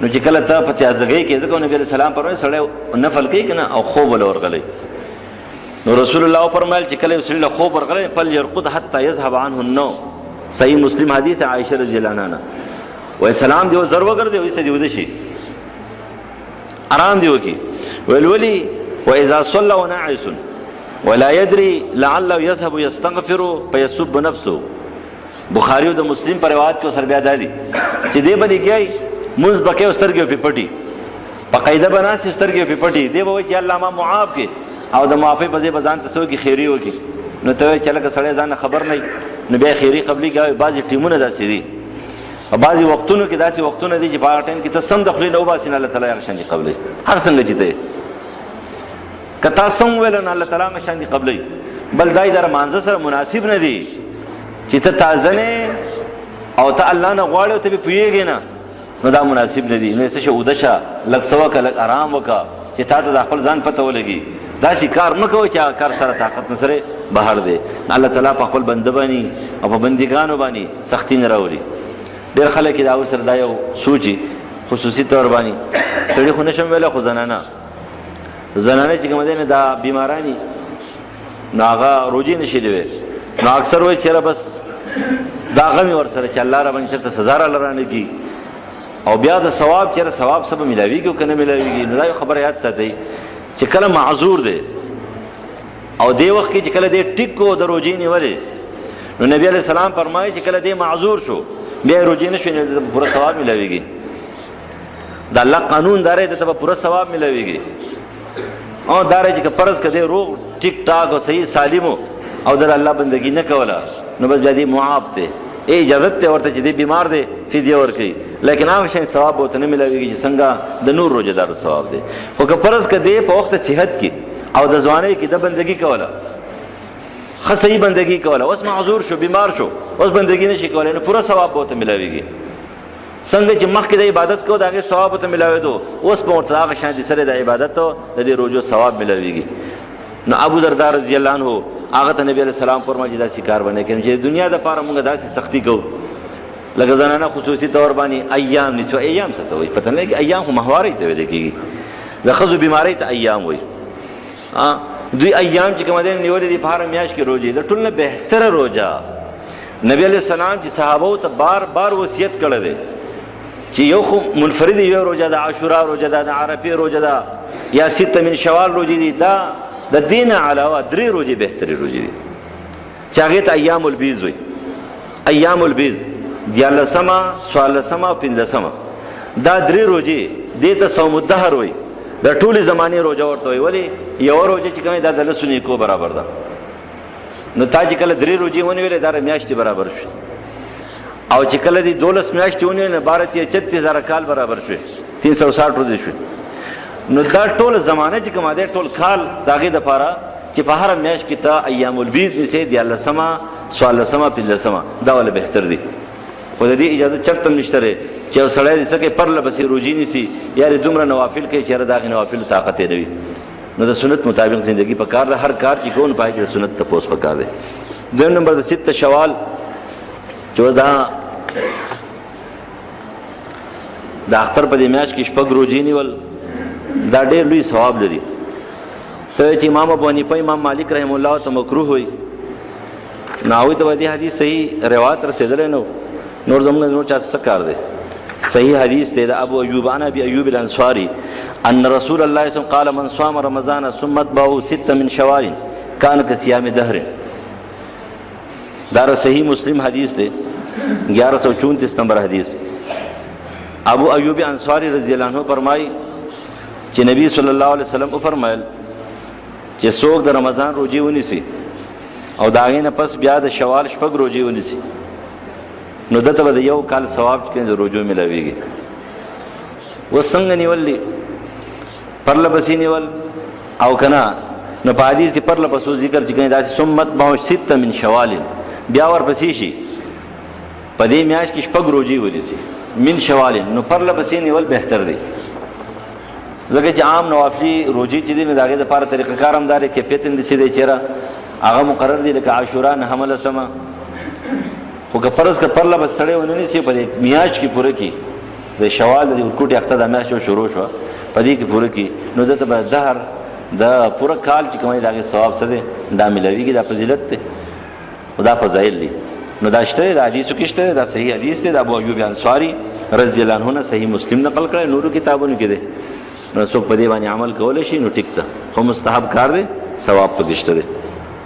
نو چې کله ته په تیازګۍ کې ځکه نبی علیہ السلام فرمایي سړی نفل کوي که نه او خوب ول ورغلی نو رسول الله فرمایل چې کله سړی له خوب ورغلی فلیرقد حتی یذهب عنه النوم. صحیح مسلم حدیث عائشہ رضی الله عنها وای سلام دیو زر وګرځي او ایسته دی ود شي آرام دی وکي ویل ولی واذا صلى وناعس ولا يدري لعله يذهب يستغفر فيسب نفسه. بخاری او د مسلم پر روایت کو سر بیا دادی چې دی بلی گئی منز بکې سترګې په پټي په قاعده بناس سترګې په پټي دی وای چې الله ما معاف کې او د معافی په ځای بزان تاسو کې خیری وکي نو ته چې لکه سړی ځان خبر نه نو بیا خیری قبلی کوي. بعضی ټیمونه داسې دي او بعضی وختونو کې داسې وختونه دي چې په هغه ټایم کې ته سم د خپل نو باسي نه الله تعالی هغه شان دي قبلې هر څنګه چې ته کتا سم ویل نه الله تعالی هغه شان دي قبلې بل دای در مانزه سره مناسب نه دي چې ته تازه نه او ته الله نه غواړې او ته به پوهېږې نه نو دا مناسب نه دي. نو څه شو ودشه لږ څه وکړه لږ آرام وکړه چې تا ته د خپل ځان پته ولګي. داسې کار مه کوه چې هغه کار سره طاقت نه سره بهر دی. الله تعالی په خپل بنده باندې او په بندګانو باندې سختی نه راولي. ډېر خلک دا اوس سره دا یو سوچي خصوصي طور باندې سړي خو نشم ویلی خو زنانه چې کومه دی نه دا بیمارانی نو هغه روجې نشي دی نو اکثر وایي چېرې بس دا غم یې ورسره چې الله راباندې چېرته سزا راله رانهږي او بیا د ثواب چېرې ثواب څه به میلاویږي او که نه میلاویږي. نو دا یو خبره یاد ساتئ چې کله معذور دی او دې وخت کې چې کله دې ټیک کو د روجې نیولې نو نبی علیہ السلام فرمایي چې کله دې معذور شو بیا یې روجې نه شوې نو د پوره ثواب میلاویږي. د الله قانون دا دی ته به پوره ثواب میلاویږي او دا دی چې که فرض که دې روغ ټیک ټاک او صحیح سالم او د الله بندګي نه کوله نو بس بیا دې معاف دی اجازت ته ورته چې دې بیمار دی فدیه ورکوي لیکن هغه شی ثواب ورته نه میلاویږي چې څنګه د نور روزهدارو ثواب دی. خو که فرض که دی په وخت صحت کې او د ځوانۍ کې د بندګي کوله ښه صحیح بندګي کوله اوس معذور شو بیمار شو اوس بندګي نشي کولی نو پوره ثواب ورته میلاویږي. څنګه چې مخکې د عبادت کو د هغې ثواب ورته میلاوېدو اوس په ورته هغه شان دي سره د عبادت د دې روزو ثواب میلاویږي. نو ابو درداء رضی الله عنه هغه ته نبی علیہ السلام فرمایي چې داسې کار به نه کوي چې دنیا دپاره موږ داسې سختي کوو لکه زنانه خصوصي طور باندې ایام نیسو. ایام څه ته وایي پته نه لګي ایام خو ماهوارۍ ته ویل کېږي د ښځو بیمارۍ ته ایام وایي. دوی ایام چې کومه دی نیولې دي په هره میاشت کې روژې د ټول نه بهتره روژه نبی علیہ السلام چې صحابو ته بار بار وصیت کړی دی چې یو خو منفرد یو روژه ده عاشورا روژه ده د عرفې روژه ده یا سته من شوال روژې دي دا د دین علاوه درې روژې بهترې روژې دي چې هغې ته ایام البیض وایي. ایام البیض دیارلسمه څوارلسمه او پنځلسمه دا درې روژې دې ته صوم الدهر وایي د ټولې زمانې روژه ورته وایي. ولې یوه روژه چې کومې دا د لسو نیکو برابر ده نو تا چې کله درې روژې ونیولې دا میاشتې برابر شوې او چې کله دې 12 میاشتې ونیولې نو 12,36,000 کال برابر شوې 360 ورځې شوې. نو دا ټول زمانه چې کومه دی ټول کال د هغې دپاره چې په هره میاشت کې ته ایام البیض نیسې دیارلسمه څوارلسمه پنځلسمه دا وله بهتر دي. خو د دې اجازه چرته هم نشته دی چې یو سړی دې څه کوي پرله پسې روژې نیسي یا دې دومره نوافل کوي چې یاره د هغې نوافلو طاقت یې نه وي. نو د سنت مطابق زندگی پکار ده هر کار چې کوو نو په هغې کې د سنت تپوس پکار دی. دویم نمبر د سته شوال چې اوس د اختر په دې میاشت کې شپږ روژې نیول دا ډېر لوی ثواب لري. ته چې امام ابو حنیفه امام مالک رحم الله ته مکروه وایي نو هغوی ته به دې حدیث صحیح روایت رسېدلی نه نور زموږ نور چا څه کار دی. صحیح حدیث دی د ابو ایوب عن ابي ایوب الانصاري ان رسول الله صلی الله علیه وسلم قال من صام رمضان ثم اتبعه 6 من شوال كان كصيام دهر. دا صحیح مسلم حدیث دی 1134 نمبر حدیث. ابو ایوب انصاری رضی اللہ عنہ فرمائی چې نبی صلی الله علیه وسلم فرمایل چې څوک د رمضان روزي ونیسي او د هغې نه پس بیا د شوال شپږ روزي ونیسي نو دته به د یو کال ثواب چې د روزو میلاویږي. اوس څنګه نیول دي پرله پسې نیول او که نه نو په حدیث کې پرله پسې ذکر چې کوي داسې ثم اتبعه 6 من شوال بیا ورپسې شي په دې میاشت کې شپږ روزي ونیسي من شوال نو پرله پسې نیول بهتر دی. ځکه چې عام نوافلي روزي چې دي نو د هغې دپاره طریقه کار هم دا دی کیفیت هم داسې دی چېرې هغه مقرر دی لکه عاشورا نهمه لسمه. خو که فرض که پرله پسې سړی ونه نیسي په دې میاشت کې پوره کړي د شوال د ورکوټي اخته د میاشتو شروع شوه په دې کې پوره کړي نو دته به دهر د پوره کال چې کومه د هغې ثواب څه دی دا میلاویږي، دا فضیلت دی او دا فضایل دي. نو دا شته د حدیثو کې شته، دا صحیح حدیث دی، د ابو ایوب انصاري رضی الله عنه صحیح مسلم نقل کړی، نورو کتابونو کې دی. نو څوک په دې باندې عمل کولی شي نو ټیک ده، خو مستحب کار دی، ثواب پکې شته دی.